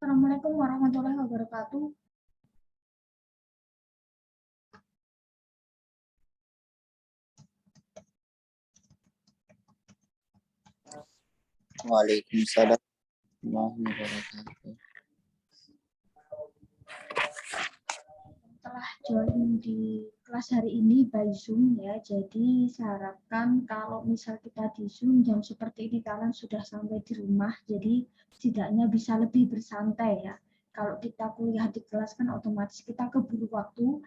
Assalamualaikum warahmatullahi wabarakatuh. Waalaikumsalam warahmatullahi wabarakatuh. Telah join di kelas hari ini by Zoom ya. Jadi saya harapkan kalau misal kita di Zoom jam seperti ini kalian sudah sampai di rumah. Jadi setidaknya bisa lebih bersantai ya. Kalau kita kuliah di kelas kan otomatis kita keburu waktu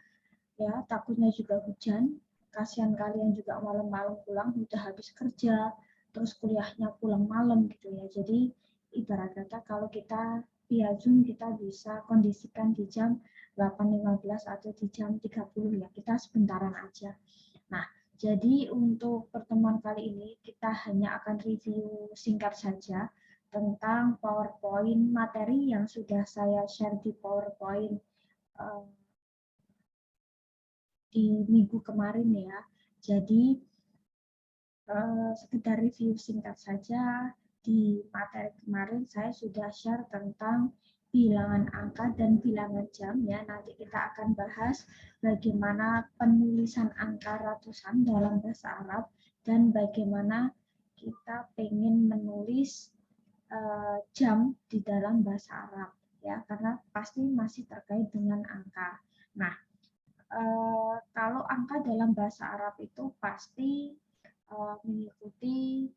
ya. Takutnya juga hujan. Kasihan kalian juga malam-malam pulang udah habis kerja. Terus kuliahnya pulang malam gitu ya. Jadi ibarat kata kalau kita via Zoom kita bisa kondisikan di jam 8.15 atau di jam 30 ya, kita sebentaran aja. Nah, jadi untuk pertemuan kali ini kita hanya akan review singkat saja tentang PowerPoint materi yang sudah saya share di PowerPoint di minggu kemarin ya. Jadi sekedar review singkat saja, di materi kemarin saya sudah share tentang bilangan angka dan bilangan jam ya. Nanti kita akan bahas bagaimana penulisan angka ratusan dalam bahasa Arab dan bagaimana kita pengen menulis jam di dalam bahasa Arab ya, karena pasti masih terkait dengan angka. Nah, kalau angka dalam bahasa Arab itu pasti mengikuti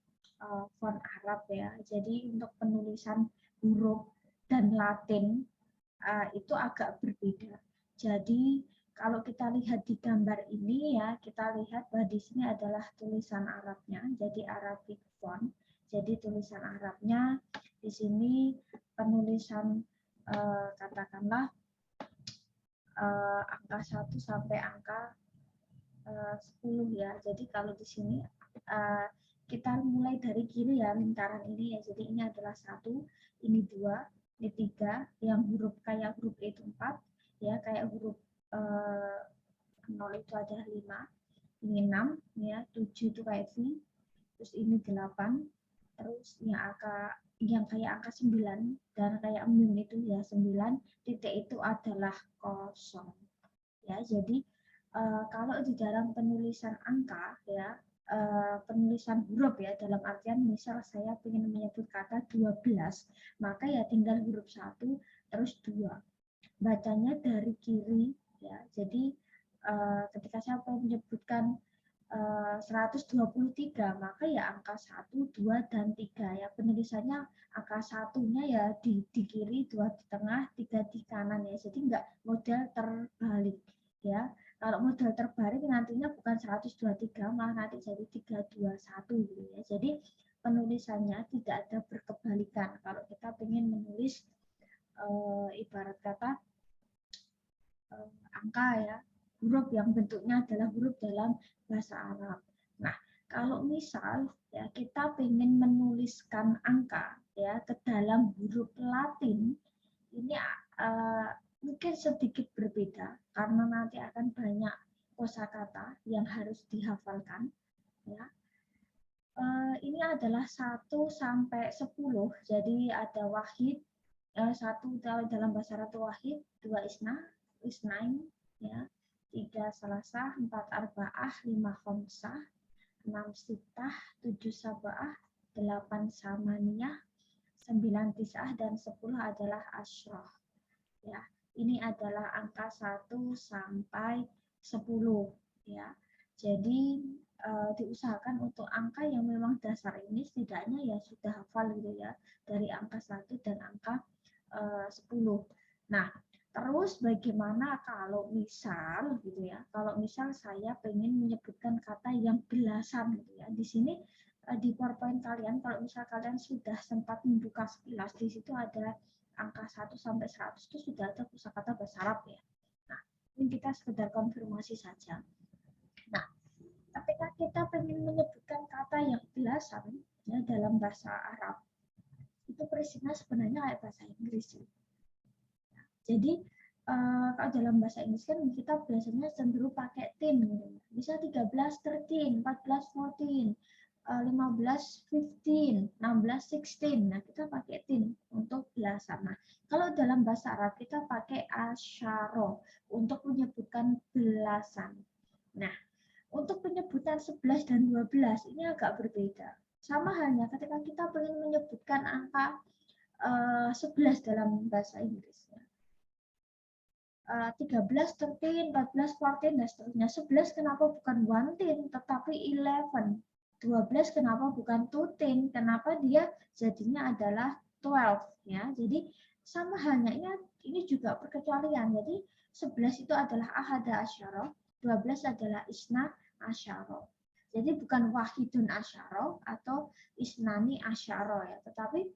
font Arab ya. Jadi untuk penulisan huruf dan Latin itu agak berbeda. Jadi kalau kita lihat di gambar ini ya, kita lihat bahwa di sini adalah tulisan Arabnya, jadi Arabic font. Jadi tulisan Arabnya di sini penulisan katakanlah angka 1 sampai angka 10 ya. Jadi kalau di sini kita mulai dari kiri ya, lingkaran ini ya. Jadi ini adalah 1, ini 2, ini 3, yang huruf kayak huruf E itu 4 ya, kayak huruf 0 itu ada 5, ini 6 ya, 7 itu kayak V, terus ini 8, terus yang kayak angka 9 dan kayak mim itu ya 9, titik itu adalah 0 ya. Jadi kalau di dalam penulisan angka ya, penulisan huruf ya, dalam artian misal saya ingin menyebut kata 12, maka ya tinggal huruf 1 terus 2. Bacanya dari kiri ya. Jadi ketika saya mau menyebutkan 123, maka ya angka 1, 2, dan 3 ya. Penulisannya angka satunya ya di kiri, 2 di tengah, 3 di kanan ya. Jadi enggak model terbalik ya. Kalau model terbalik nantinya bukan 123, malah nanti jadi 321 gitu ya. Jadi penulisannya tidak ada berkebalikan. Kalau kita ingin menulis ibarat kata angka ya, huruf yang bentuknya adalah huruf dalam bahasa Arab. Nah, kalau misal ya kita ingin menuliskan angka ya ke dalam huruf Latin, ini mungkin sedikit berbeda karena nanti akan banyak kosakata yang harus dihafalkan ya. Ini adalah 1 sampai 10. Jadi ada wahid, 1 dalam bahasa Arab wahid, 2 isnain ya, 3 salasah, 4 arba'ah, 5 khomsah, 6 sitah, 7 sab'ah, 8 samaniyah, 9 tis'ah, dan 10 adalah asyroh ya. Ini adalah angka 1 sampai 10 ya. Jadi diusahakan untuk angka yang memang dasar ini setidaknya ya sudah hafal gitu ya, dari angka 1 dan angka 10. Nah, terus bagaimana kalau misal gitu ya, kalau misal saya pengen menyebutkan kata yang belasan gitu ya. Di sini di PowerPoint kalian, kalau misal kalian sudah sempat membuka sekilas, di situ ada angka 1 sampai 100 itu sudah ada kosakata bahasa Arab ya. Nah, ini kita sekedar konfirmasi saja. Nah, ketika kita ingin menyebutkan kata yang belasan ya dalam bahasa Arab, itu prinsipnya sebenarnya kayak bahasa Inggris. Jadi kalau dalam bahasa Inggris kan kita biasanya cenderung pakai tin, bisa 13, 13, 14, 14, 15, 15, 16, 16. Nah, kita pakai tin untuk belasan. Nah, kalau dalam bahasa Arab kita pakai asyaro untuk menyebutkan belasan. Nah, untuk penyebutan 11 dan 12 ini agak berbeda. Sama halnya ketika kita ingin menyebutkan angka 11 dalam bahasa Inggris. 13, 13, 14, 14, dan seterusnya. 11 kenapa bukan 1 tetapi 11. 12 kenapa bukan 2, kenapa dia jadinya adalah 12 ya. Jadi sama halnya ini juga perkecualian. Jadi 11 itu adalah ahada asyara, 12 adalah isna asyara. Jadi bukan wahidun asyara atau isnani asyara ya, tetapi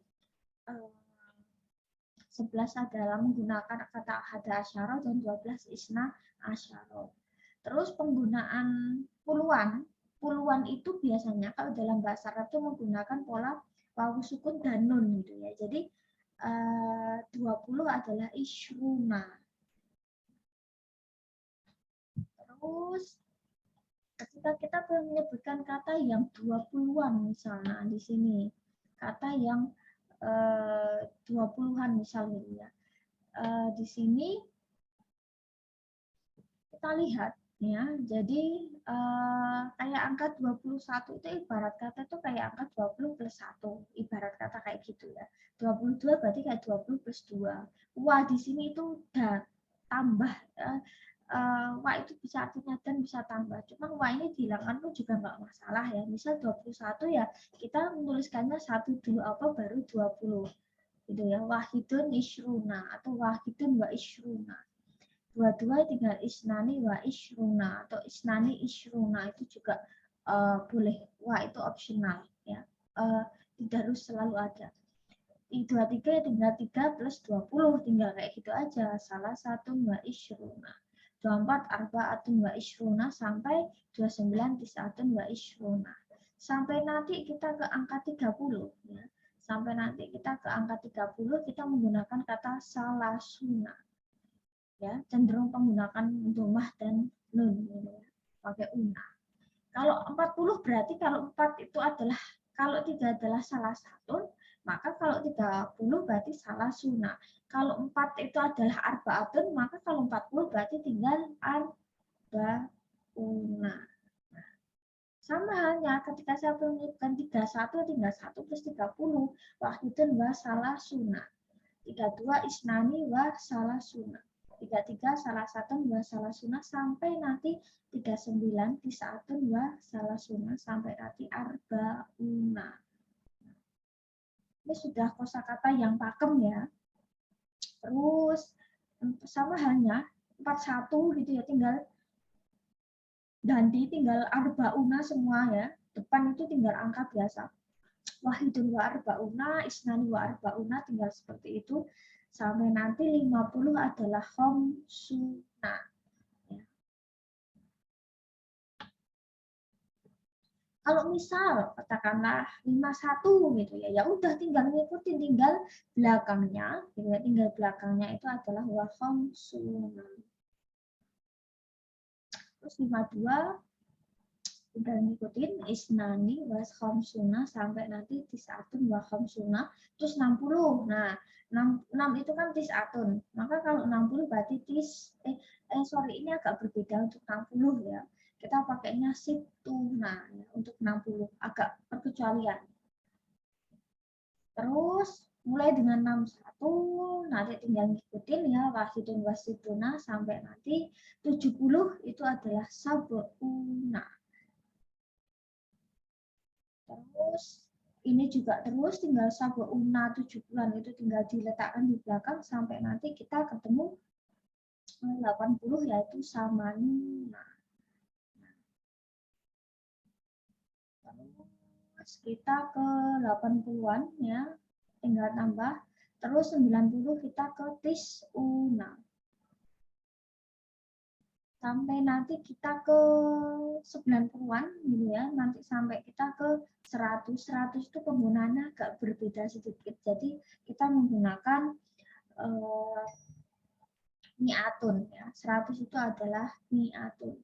11 adalah menggunakan kata ahada asyara dan 12 isna asyara. Terus penggunaan puluhan itu biasanya kalau dalam bahasa Arab itu menggunakan pola wawu sukun dan nun gitu ya. Jadi 20 adalah ishruna. Terus ketika kita menyebutkan kata yang 20-an misalnya di sini, kata yang 20-an misalnya ya. Di sini kita lihat ya, jadi kayak angka 21 itu ibarat kata itu kayak angka 20 plus 1, ibarat kata kayak gitu ya. 22 berarti kayak 20 plus 2. Wah, di sini itu udah tambah, wah itu bisa artinya dan bisa tambah. Cuma wah ini dihilangkan pun juga nggak masalah ya. Misal 21 ya, kita menuliskannya 1 dulu apa baru 20. Gitu ya, wahidun ishruna atau wahidun wa ishruna. Dua-dua tinggal isnani wa ishruna atau isnani ishruna itu juga boleh. Wah itu optional ya, tidak harus selalu ada. 23 ya tinggal 3 plus 20, tinggal kayak gitu aja. Salah satu wa ishruna. 24 arba'atun wa ishruna sampai 29 tis'atun wa ishruna. Sampai nanti kita ke angka 30 ya. Sampai nanti kita ke angka 30 kita menggunakan kata salasuna. Ya, cenderung menggunakan domah dan nun gitu ya. Pakai una. Kalau 40 berarti kalau 4 itu adalah kalau 3 adalah salah satu, maka kalau 30 berarti salah suna. Kalau 4 itu adalah arbaatun, maka kalau 40 berarti tinggal arbauna. Sama halnya ketika saya menyebutkan 31 tinggal 1 plus 30, wahidun wa salah suna. 32 isnani wa salah suna. 33 salah satu wa salah suna sampai nanti 39 tis'atun wa salah suna sampai nanti arbauna. Ini sudah kosakata yang pakem ya. Terus sama halnya 41 gitu ya, tinggal ganti tinggal arbauna semua ya. Depan itu tinggal angka biasa. Wahidun wa arbauna, isnani wa arbauna, tinggal seperti itu. Sampai nanti 50 adalah khamsuna. Ya. Kalau misal katakanlah 51 gitu ya, ya udah tinggal ngikutin, tinggal belakangnya, tinggal belakangnya itu adalah wa khamsuna. Terus 52 udah ngikutin isnani wa khamsuna sampai nanti tis'atun wa khamsuna. Terus 60. Nah, 6 itu kan tis'atun. Maka kalau 60 berarti ini agak berbeda untuk 60 ya. Kita pakainya situna ya, untuk 60 agak perkecualian. Terus mulai dengan 61 nanti tinggal ngikutin ya wahidun wasituna sampai nanti 70 itu adalah sab'una. Terus ini juga terus tinggal sab'una 70-an itu tinggal diletakkan di belakang sampai nanti kita ketemu 80 yaitu samanuna. Terus kita ke 80-an ya, tinggal tambah. Terus 90 kita ke tis'una. Sampai nanti kita ke 90-an gitu ya, nanti sampai kita ke 100. 100 itu penggunaannya agak berbeda sedikit. Jadi kita menggunakan mi'atun ya. 100 itu adalah mi'atun.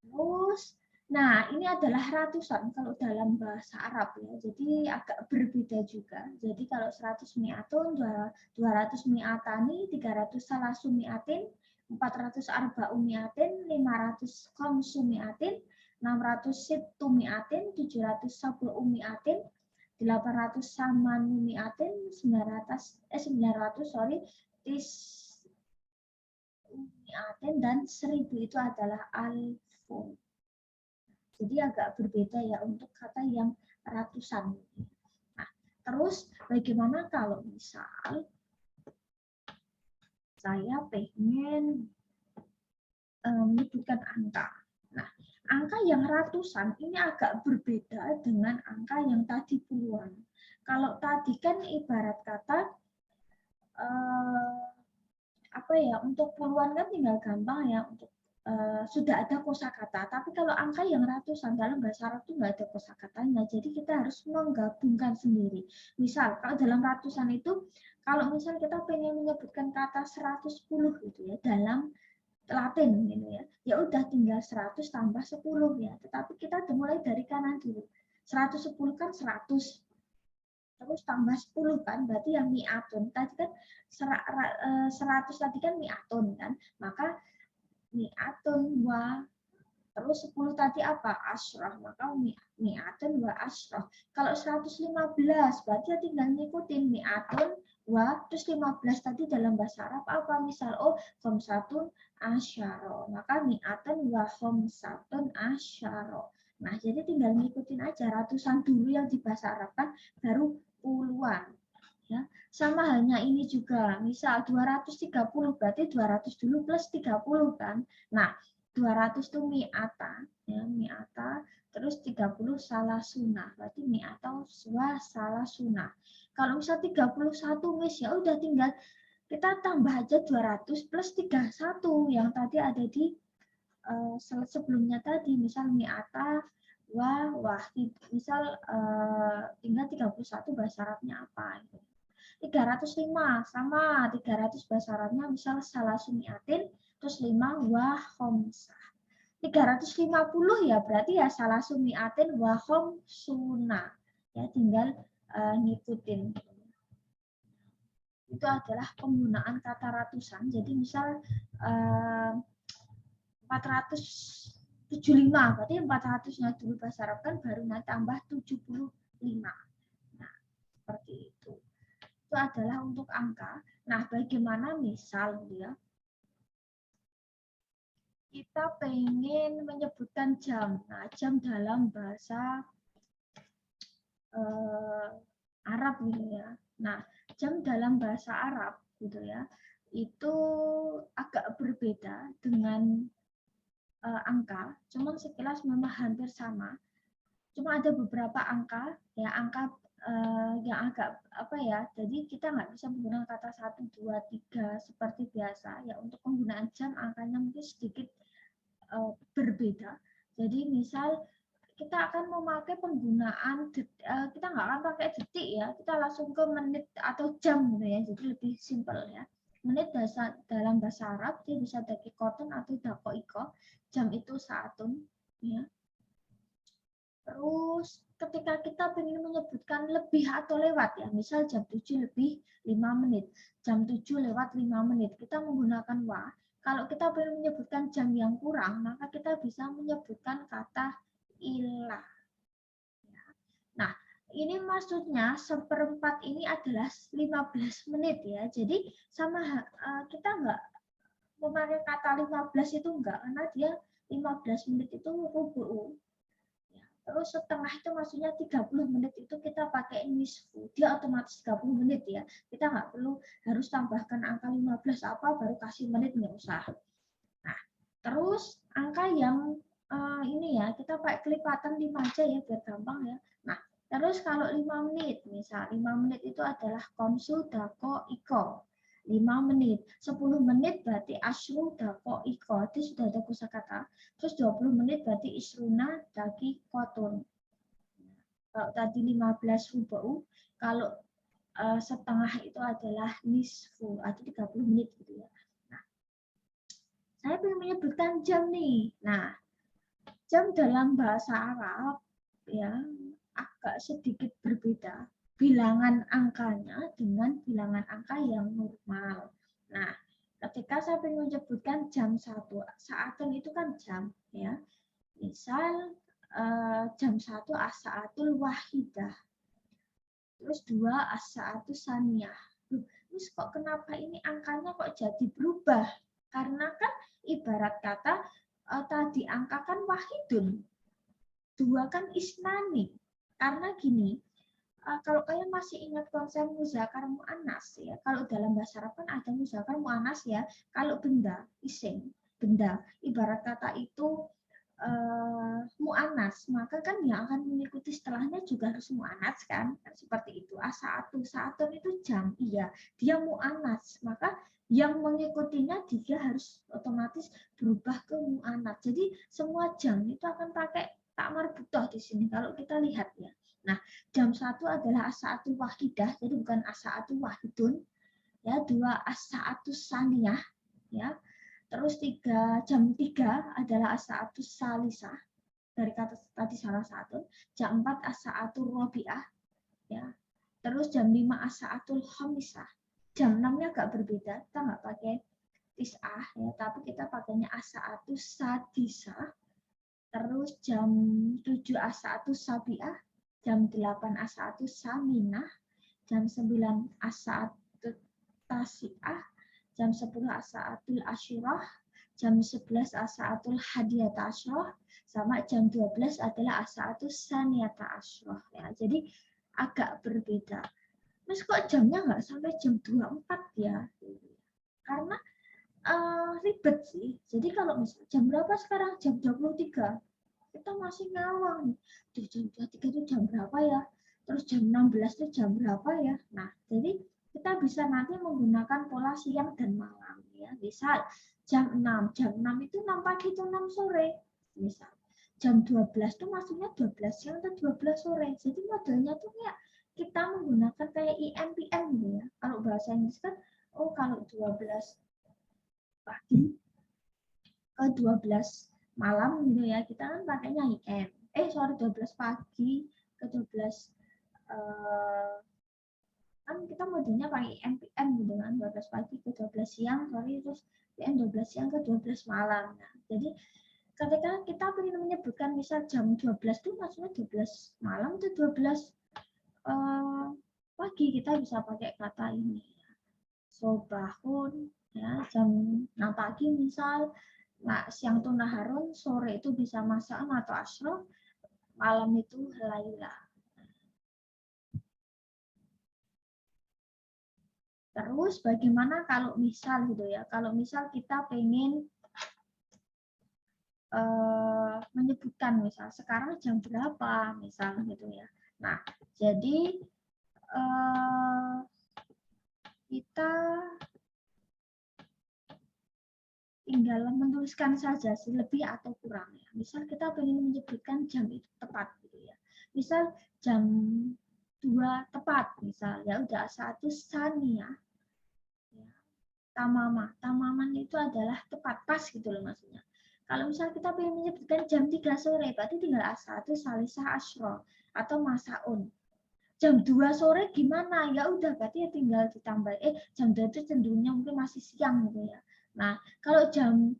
Terus Nah, ini adalah ratusan kalau dalam bahasa Arab ya. Jadi agak berbeda juga. Jadi kalau 100 mi'atun, 200 mi'atani, 300 salasu mi'atin, 400 arba'u mi'atin, 500 khamsu mi'atin, 600 sittu mi'atin, 700 sab'u mi'atin, 800 samanu mi'atin, 900 sorry, tis mi'atin, dan 1000 itu adalah alfun. Jadi agak berbeda ya untuk kata yang ratusan. Nah, terus bagaimana kalau misal saya pengen menyebutkan angka. Nah, angka yang ratusan ini agak berbeda dengan angka yang tadi puluhan. Kalau tadi kan ibarat kata apa ya, untuk puluhan kan tinggal gampang ya, untuk sudah ada kosakata. Tapi kalau angka yang ratusan dalam bahasa Arab itu nggak ada kosakatanya, jadi kita harus menggabungkan sendiri. Misal kalau dalam ratusan itu, kalau misal kita pengen menyebutkan kata 110 gitu ya dalam Latin gitu ya, ya udah tinggal 100 tambah 10 ya. Tetapi kita mulai dari kanan dulu. 110 kan 100, terus tambah 10 kan, berarti yang mi'atun. Tadi kan 100 tadi kan mi'atun kan, maka mi'atun wa, terus 10 tadi apa? Asyrah, maka mi'atun wa asyrah. Kalau 115 berarti ya tinggal ngikutin mi'atun wa, terus 15 tadi dalam bahasa Arab apa? Misal, oh khamsatun asyara, maka mi'atun wa khamsatun asyara. Nah, jadi tinggal ngikutin aja ratusan dulu yang di bahasa Arab kan, baru puluhan. Ya, sama halnya ini juga. Misal 230 berarti 200 dulu plus 30 kan. Nah, 200 itu mi'ata, ya, mi'ata, terus 30 salah sunnah, berarti mi'ata wa salah sunnah. Kalau misal 31 mis, ya udah tinggal kita tambah aja 200 plus 31 yang tadi ada di sebelumnya tadi, misal mi'ata wa wahid, misal tinggal 31 bahasa Arabnya apa gitu. 305 sama 300 bahasa Arabnya misal salah sumiatin, terus 5 wa khomsah. 350 ya berarti ya salah sumiatin wa khomsuna. Ya tinggal ngikutin. Itu adalah penggunaan kata ratusan. Jadi misal 475, berarti 400-nya dulu bahasa Arab kan, baru nanti tambah 75. Nah, seperti itu. Itu adalah untuk angka. Nah, bagaimana misal ya, kita pengen menyebutkan jam. Nah, jam dalam bahasa Arab gitu ya. Nah, jam dalam bahasa Arab gitu ya, itu agak berbeda dengan angka, cuman sekilas memang hampir sama. Cuma ada beberapa angka ya, angka yang agak apa ya, jadi kita nggak bisa menggunakan kata 1, 2, 3 seperti biasa ya. Untuk penggunaan jam angkanya mungkin sedikit berbeda. Jadi misal kita akan memakai penggunaan kita nggak akan pakai detik ya, kita langsung ke menit atau jam gitu ya, jadi lebih simpel ya. Menit dalam bahasa Arab dia bisa dakikoton atau dakoiko, jam itu saatun ya. Terus ketika kita ingin menyebutkan lebih atau lewat ya, misal jam 7 lebih 5 menit, jam 7 lewat 5 menit, kita menggunakan wa. Kalau kita ingin menyebutkan jam yang kurang, maka kita bisa menyebutkan kata ilah. Nah, ini maksudnya seperempat ini adalah 15 menit ya. Jadi sama kita nggak memakai kata 15 itu enggak, karena dia 15 menit itu rubu'u. Terus setengah itu maksudnya 30 menit itu kita pakai nisfu. Dia otomatis 30 menit ya. Kita nggak perlu harus tambahkan angka 15 apa baru kasih menit, nggak usah. Nah, terus angka yang ini ya, kita pakai kelipatan 5 aja ya biar gampang ya. Nah, terus kalau 5 menit, misal 5 menit itu adalah komsu dako iko. 5 menit, 10 menit berarti asyru dako iko, itu sudah ada kosakata. Terus 20 menit berarti isruna daki kotun. Kalau tadi 15 rubu'u, kalau setengah itu adalah nisfu, atau 30 menit gitu ya. Nah, saya ingin menyebutkan jam nih. Nah, jam dalam bahasa Arab ya agak sedikit berbeda bilangan angkanya dengan bilangan angka yang normal. Nah, ketika saya menyebutkan jam 1, saatun itu kan jam ya. Misal jam 1 as-saatul wahidah. Terus 2 as-saatul saniyah. Terus kok kenapa ini angkanya kok jadi berubah? Karena kan ibarat kata tadi angka kan wahidun. 2 kan isnani. Karena gini, kalau kalian masih ingat konsep muzakkar muannas ya, kalau dalam bahasa Arab kan ada muzakkar muannas ya, kalau benda, isim, benda, ibarat kata itu muannas, maka kan yang akan mengikuti setelahnya juga harus muannas kan, seperti itu. As-saatu, saatun itu jam, iya, dia muannas, maka yang mengikutinya dia harus otomatis berubah ke muannas. Jadi semua jam itu akan pakai tak marbutoh di sini kalau kita lihat ya. Nah, jam 1 adalah as-saatu wahidah, jadi bukan as-saatu wahidun. Ya, 2 as-saatu saniyah ya. Terus jam 3 adalah as-saatu salisah dari kata tadi salah satu. Jam 4 as-saatu rabi'ah ya. Terus jam 5 as-saatul khamisah. Jam 6-nya agak berbeda, kita nggak pakai tis'ah ya, tapi kita pakainya as-saatu sadisah. Terus jam 7 as-saatu sabi'ah, jam 8 as-saatu saminah, jam 9 as-saatu tasi'ah, jam 10 as-saatul asyirah, jam 11 as-saatul hadiyata asyirah, sama jam 12 adalah as-saatul saniyata asyirah. Ya, jadi agak berbeda. Terus kok jamnya nggak sampai jam 24 ya? Karena ribet sih. Jadi kalau misalnya jam berapa sekarang? Jam 23. Kita masih ngawang. Jam 23 itu jam berapa ya? Terus jam 16 itu jam berapa ya? Nah, jadi kita bisa nanti menggunakan pola siang dan malam ya. Misal jam 6 itu 6 pagi itu 6 sore. Misal jam 12 itu maksudnya 12 siang atau 12 sore. Jadi modelnya tuh kayak kita menggunakan kayak IM PM gitu ya. Kalau bahasa Inggris kan kalau 12 pagi ke 12 malam gitu ya, kita kan pakainya IM. 12 pagi ke 12 kan kita modelnya pakai IM PM gitu kan, 12 pagi ke 12 siang, terus PM 12 siang ke 12 malam. Nah, jadi ketika kita ingin menyebutkan misal jam 12 itu maksudnya 12 malam itu 12 pagi, kita bisa pakai kata ini. Sobahun ya, jam 6 pagi misal. Nah, siang itu naharun, sore itu bisa masaan atau asroh, malam itu laila. Terus bagaimana kalau misal gitu ya, kalau misal kita pengen menyebutkan misal sekarang jam berapa misal gitu ya. Nah, jadi kita tinggal menuliskan saja sih lebih atau kurang ya. Misal kita ingin menyebutkan jam itu tepat gitu ya. Misal jam 2 tepat misal ya udah 1 saniyah. Ya. Tamaman itu adalah tepat pas gitu loh maksudnya. Kalau misal kita ingin menyebutkan jam 3 sore berarti tinggal as-satu salisah asyro atau masaun. Jam 2 sore gimana? Ya udah berarti ya tinggal ditambah jam 2 itu cenderungnya mungkin masih siang gitu ya. Nah, kalau jam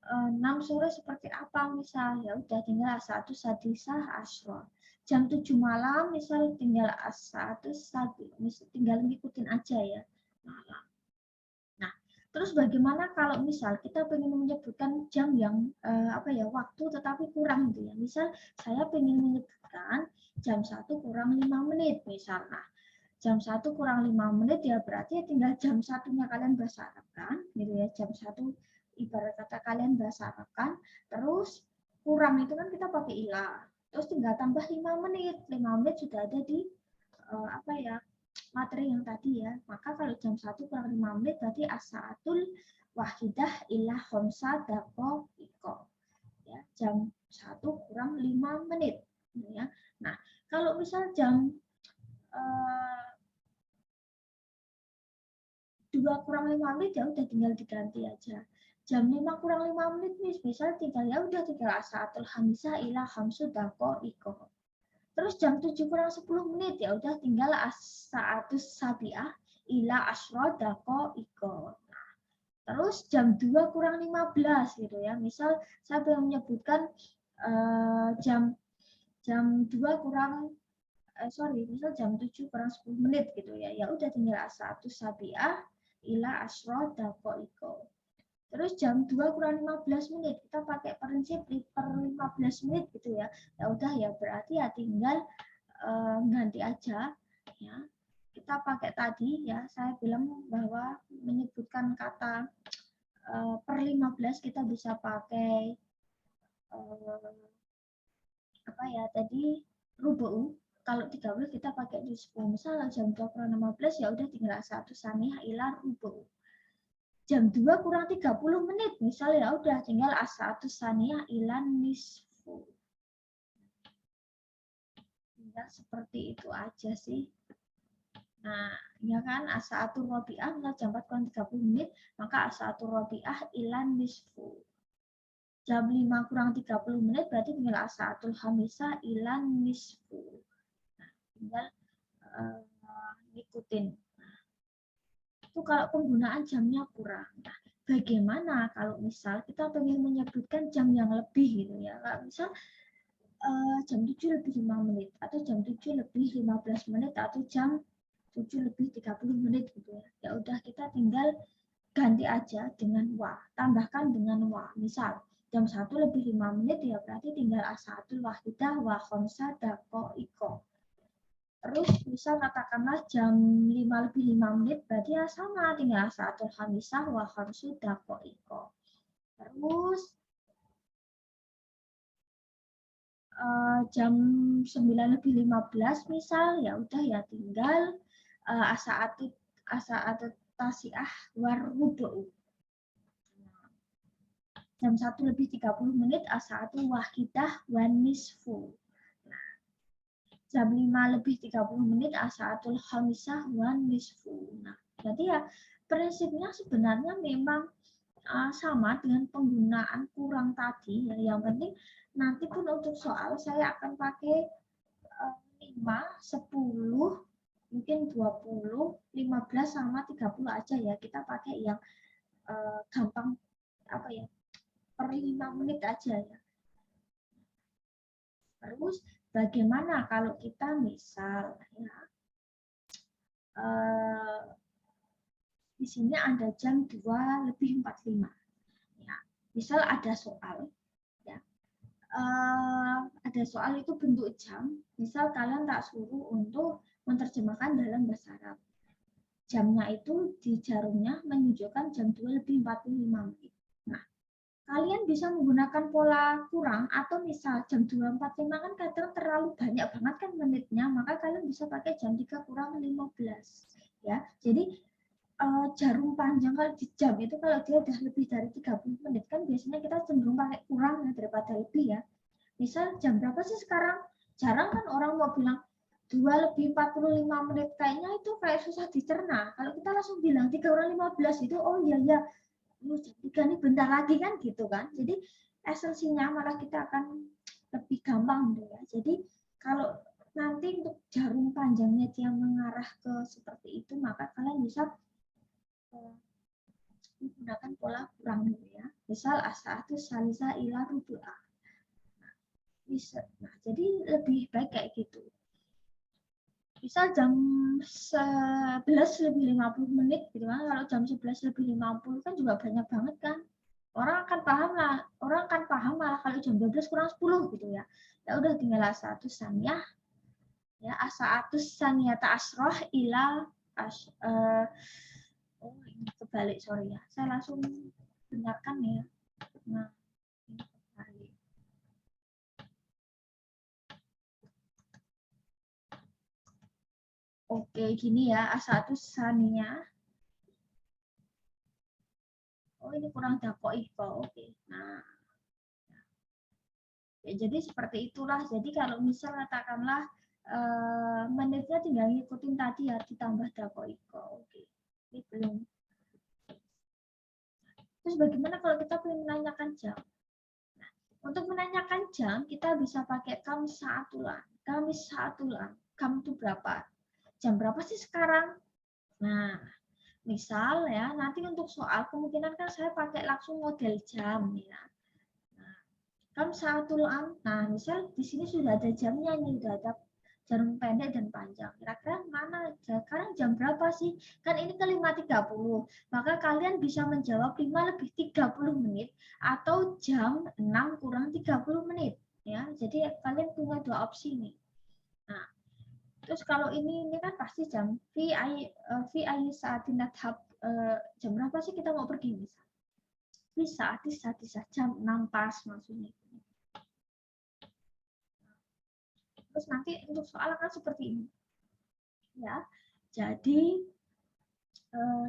6 sore seperti apa misal? Ya udah tinggal as-satu sadisah asyro. Jam 7 malam misal tinggal as-satu sadi, tinggal ngikutin aja ya. Malam. Nah, terus bagaimana kalau misal kita ingin menyebutkan jam yang waktu tetapi kurang gitu ya. Misal saya ingin menyebutkan jam 1 kurang 5 menit misal. Nah, jam 1 kurang 5 menit ya berarti tinggal jam satunya kalian bahasa Arab kan gitu ya. Jam 1 ibarat kata kalian bahasa Arab kan. Terus kurang itu kan kita pakai ilah. Terus tinggal tambah 5 menit. 5 menit sudah ada di materi yang tadi ya. Maka kalau jam 1 kurang 5 menit berarti as-saatul wahidah ila khamsa daqaiqa. Ya, jam 1 kurang 5 menit ya. Nah, kalau misal jam 2 kurang 5 menit ya udah tinggal diganti aja. jam 5 kurang 5 menit nih, misal tinggal ya udah tinggal asaatul hamisah ila hamsu daqaiqo. Terus jam 7 kurang 10 menit ya udah tinggal as-sa'atus sabi'ah ila asyra daqaiqo. Terus jam 2 kurang 15 gitu ya. Misal saya belum menyebutkan jam 2 kurang misal jam 7 kurang 10 menit gitu ya. Ya udah tinggal as-sa'atus sabi'ah ila asyra daqaiqo. Terus jam 2 kurang 15 menit kita pakai prinsip per 15 menit gitu ya. Ya udah ya berarti ya tinggal ganti aja ya. Kita pakai tadi ya, saya bilang bahwa menyebutkan kata per 15 kita bisa pakai apa ya tadi rubu'u. Kalau 13 kita pakai di 10. Misal jam 2 kurang 15 ya udah tinggal satu saniyah ila rubu'u. Jam 2 kurang 30 menit misal ya udah tinggal as-sa'atu saniyah ila nisfu. Tinggal seperti itu aja sih. Nah, ya kan as-sa'atu rabi'ah misal jam 4 kurang 30 menit, maka as-sa'atu rabi'ah ila nisfu. Jam 5 kurang 30 menit berarti tinggal as-sa'atul hamisah ila nisfu. Nah, tinggal ngikutin. Itu kalau penggunaan jamnya kurang. Nah, bagaimana kalau misal kita ingin menyebutkan jam yang lebih gitu ya. Kalau misal jam 7 lebih 5 menit atau jam 7 lebih 15 menit atau jam 7 lebih 30 menit gitu ya. Ya udah kita tinggal ganti aja dengan wa, tambahkan dengan wa. Misal jam 1 lebih 5 menit ya berarti tinggal as-sa'atul wahidah wa khamsa daqaiqo. Terus misal katakanlah jam 5 lebih 5 menit berarti ya sama tinggal as-sa'atul hamisah wa khamsu daqaiqo. Terus jam 9 lebih 15 misal ya udah ya tinggal as-sa'atut tasi'ah war rubu'u. Jam 1 lebih 30 menit as-sa'atu wahidah wan nisfu. Jam 5 lebih 30 menit as-sa'atul khamisah wan nisfu. Nah, jadi ya prinsipnya sebenarnya memang sama dengan penggunaan kurang tadi ya. Yang penting nanti pun untuk soal saya akan pakai 5, 10, mungkin 20, 15 sama 30 aja ya. Kita pakai yang gampang apa ya? Per 5 menit aja ya. Terus bagaimana kalau kita misal ya di sini ada jam 2 lebih 45. Ya, misal ada soal ya. Ada soal itu bentuk jam, misal kalian tak suruh untuk menerjemahkan dalam bahasa Arab. Jamnya itu di jarumnya menunjukkan jam 2 lebih 45 menit. Nah, kalian bisa menggunakan pola kurang atau misal jam 2.45 kan kadang terlalu banyak banget kan menitnya, maka kalian bisa pakai jam 3 kurang 15 ya. Jadi jarum panjang kalau di jam itu kalau dia udah lebih dari 30 menit kan biasanya kita cenderung pakai kurang ya daripada lebih ya. Misal jam berapa sih sekarang? Jarang kan orang mau bilang 2 lebih 45 menit, kayaknya itu kayak susah dicerna. Kalau kita langsung bilang 3 kurang 15 itu oh iya ya jam 3 nih bentar lagi kan gitu kan. Jadi esensinya malah kita akan lebih gampang gitu ya. Jadi kalau nanti untuk jarum panjangnya dia mengarah ke seperti itu maka kalian bisa menggunakan pola kurang gitu ya. Misal as-sa'atu salisa ila rubu'ah. Bisa. Nah, jadi lebih baik kayak gitu. Misal jam 11 lebih 50 menit gitu kan. Kalau jam 11 lebih 50 kan juga banyak banget kan. Orang akan paham lah, orang akan paham malah kalau jam 12 kurang 10 gitu ya. Ya udah tinggal as-sa'atu saniyah ya as-sa'atu saniyata asroh ila oh ini kebalik sorry ya. Saya langsung dengarkan ya. Nah, ini kebalik. Oke, gini ya, as-sa'atu saniyah. Oh, ini kurang daqaiqo. Oke. Nah, ya, jadi seperti itulah. Jadi kalau misal katakanlah menitnya tinggal ngikutin tadi ya ditambah daqaiqo. Oke. Ini belum. Terus bagaimana kalau kita ingin menanyakan jam? Nah, untuk menanyakan jam, kita bisa pakai kam saatulan. Kam saatulan. Kam itu berapa? Jam berapa sih sekarang? Nah, misal ya, nanti untuk soal kemungkinan kan saya pakai langsung model jam ya. Nah, kam saatulan. Nah, misal di sini sudah ada jamnya nih, sudah ada jarum pendek dan panjang. Kira-kira mana sekarang jam berapa sih? Kan ini ke 5.30. Maka kalian bisa menjawab 5 lebih 30 menit atau jam 6 kurang 30 menit. Ya, jadi kalian punya dua opsi nih. Nah, terus kalau ini kan pasti jam VI saat tindakhab jam berapa sih kita mau pergi misal? Bisa jam 6 pas maksudnya. Terus nanti untuk soal akan seperti ini. Ya. Jadi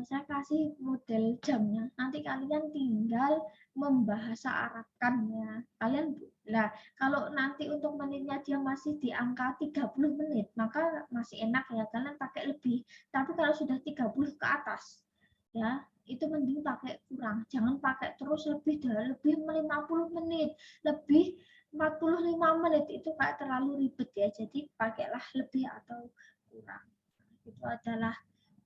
saya kasih model jamnya. Nanti kalian tinggal membahasa Arabkannya. Kalian lah kalau nanti untuk menitnya dia masih di angka 30 menit, maka masih enak ya kalian pakai lebih. Tapi kalau sudah 30 ke atas ya, itu mending pakai kurang. Jangan pakai terus lebih 50 menit, lebih 45 menit itu kayak terlalu ribet ya. Jadi pakailah lebih atau kurang. Itu adalah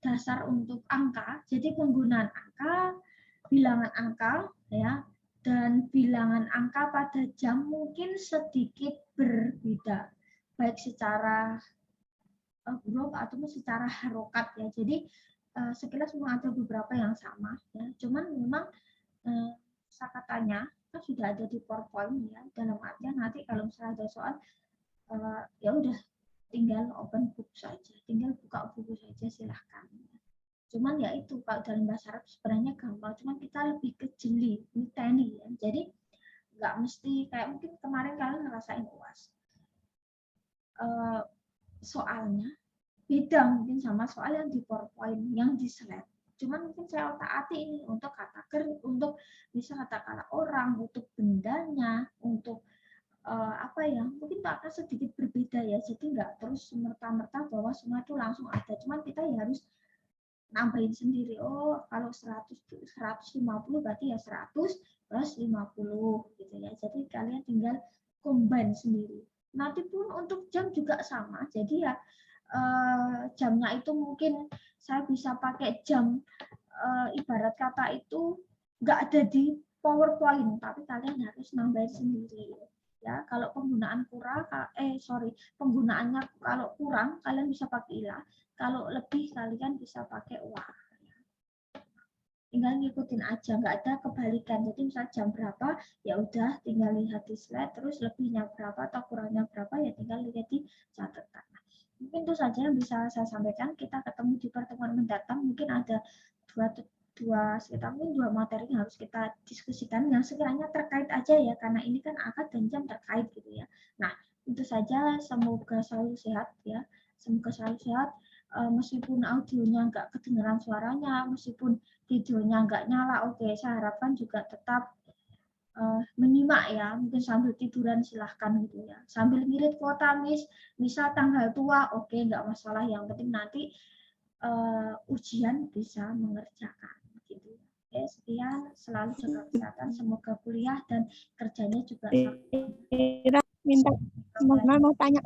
dasar untuk angka. Jadi penggunaan angka, bilangan angka ya, dan bilangan angka pada jam mungkin sedikit berbeda, baik secara huruf ataupun secara harokat ya. Jadi sekilas memang ada beberapa yang sama ya. Cuman memang kosakatanya kan sudah ada di PowerPoint ya. Dalam artian nanti kalau misalnya ada soal ya udah tinggal open book saja, tinggal buka buku saja silahkan. Cuman ya itu kalau dalam bahasa Arab sebenarnya gampang, cuman kita lebih ke jeli, miteni ya. Jadi nggak mesti kayak mungkin kemarin kalian ngerasain UAS. Soalnya beda mungkin sama soal yang di PowerPoint, yang di slide. Cuman mungkin saya otak-atik ini untuk untuk bisa kata-kata orang, untuk bendanya, untuk apa ya, mungkin akan sedikit berbeda ya. Jadi nggak terus semerta-merta bahwa semua itu langsung ada. Cuman kita ya harus nambahin sendiri. Oh, kalau 150 berarti ya 100 plus 50 gitu ya. Jadi kalian tinggal combine sendiri. Nanti pun untuk jam juga sama. Jadi ya jamnya itu mungkin saya bisa pakai jam ibarat kata itu nggak ada di PowerPoint, tapi kalian harus nambahin sendiri. Ya, kalau penggunaan penggunaannya kalau kurang kalian bisa pakai ilah, kalau lebih kalian bisa pakai wah. Tinggal ngikutin aja, nggak ada kebalikan. Jadi misalnya jam berapa, ya udah tinggal lihat di slide, terus lebihnya berapa atau kurangnya berapa ya tinggal lihat di catatan. Mungkin itu saja yang bisa saya sampaikan. Kita ketemu di pertemuan mendatang. Mungkin ada dua materi yang harus kita diskusikan yang sekiranya terkait aja ya, karena ini kan akad dan jam terkait gitu ya. Nah, itu saja, semoga selalu sehat ya. Semoga selalu sehat. Meskipun audionya nggak kedengaran suaranya, meskipun videonya nggak nyala, oke, saya harapkan juga tetap menyimak ya, mungkin sambil tiduran silahkan gitu ya. Sambil ngirit kuota misal tanggal tua, oke, nggak masalah. Yang penting nanti ujian bisa mengerjakan. Gitu. Oke, sekian, selalu jaga kesehatan, semoga kuliah dan kerjanya juga minta mau tanya